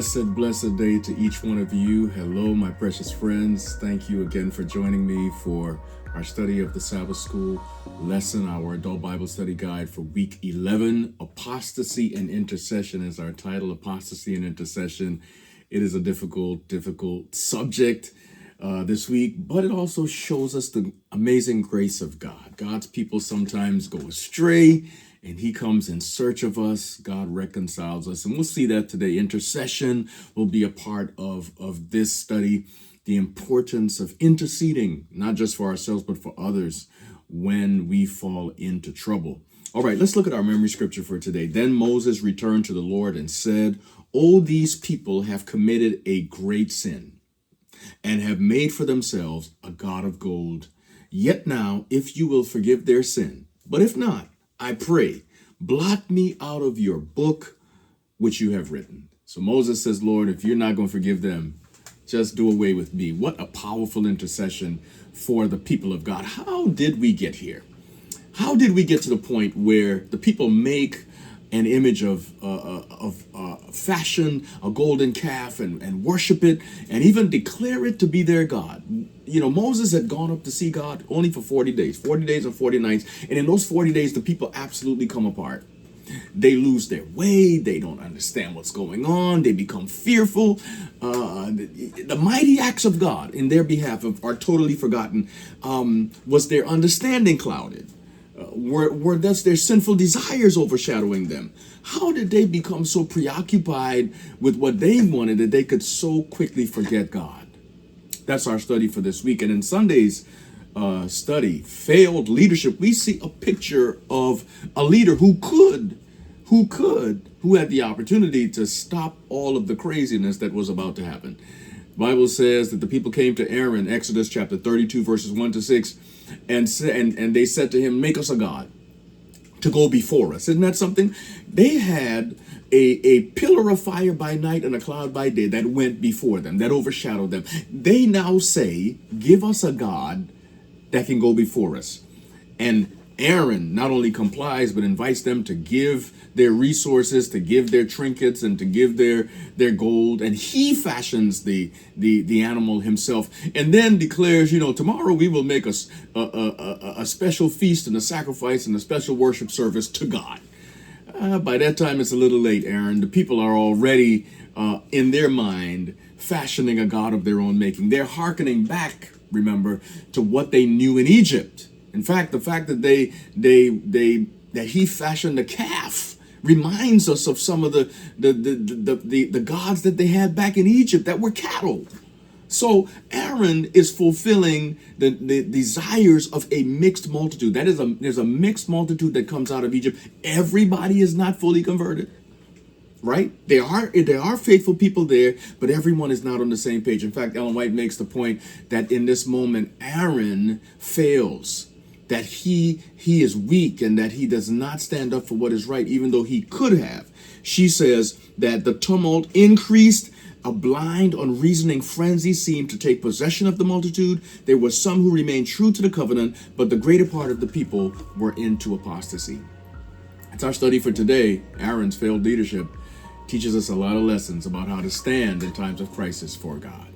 blessed day to each one of you. Hello, my precious friends. Thank you again for joining me for our study of the Sabbath School lesson, our adult Bible study guide for week 11. Apostasy and Intercession is our title, Apostasy and Intercession. It is a difficult subject this week, but it also shows us the amazing grace of God. God's people sometimes go astray, and he comes in search of us. God reconciles us. And we'll see that today. Intercession will be a part of this study. The importance of interceding, not just for ourselves, but for others when we fall into trouble. All right, let's look at our memory scripture for today. Then Moses returned to the Lord and said, "Oh, these people have committed a great sin and have made for themselves a god of gold. Yet now, if you will forgive their sin, but if not, I pray, blot me out of your book, which you have written." So Moses says, Lord, if you're not going to forgive them, just do away with me. What a powerful intercession for the people of God. How did we get here? How did we get to the point where the people make an image of fashion a golden calf and worship it and even declare it to be their God? You know, Moses had gone up to see God only for 40 days and 40 nights. And in those 40 days, the people absolutely come apart. They lose their way. They don't understand what's going on. They become fearful. The mighty acts of God in their behalf are totally forgotten. Was their understanding clouded? Were thus their sinful desires overshadowing them? How did they become so preoccupied with what they wanted that they could so quickly forget God? That's our study for this week. And in Sunday's study, Failed Leadership, we see a picture of a leader who had the opportunity to stop all of the craziness that was about to happen. The Bible says that the people came to Aaron, Exodus chapter 32, verses 1 to 6, and they said to him, "Make us a god to go before us." Isn't that something? They had a pillar of fire by night and a cloud by day that went before them, that overshadowed them. They now say, "Give us a god that can go before us." And Aaron not only complies, but invites them to give their resources, to give their trinkets, and to give their gold. And he fashions the animal himself, and then declares, tomorrow we will make a special feast and a sacrifice and a special worship service to God. By that time, it's a little late, Aaron. The people are already, in their mind, fashioning a god of their own making. They're hearkening back, remember, to what they knew in Egypt. In fact, the fact that that he fashioned a calf reminds us of some of the gods that they had back in Egypt that were cattle. So Aaron is fulfilling the desires of a mixed multitude. That is, there's a mixed multitude that comes out of Egypt. Everybody is not fully converted, right? There are faithful people there, but everyone is not on the same page. In fact, Ellen White makes the point that in this moment, Aaron fails, that he is weak and that he does not stand up for what is right, even though he could have. She says that the tumult increased. A blind, unreasoning frenzy seemed to take possession of the multitude. There were some who remained true to the covenant, but the greater part of the people were into apostasy. It's our study for today. Aaron's failed leadership teaches us a lot of lessons about how to stand in times of crisis for God.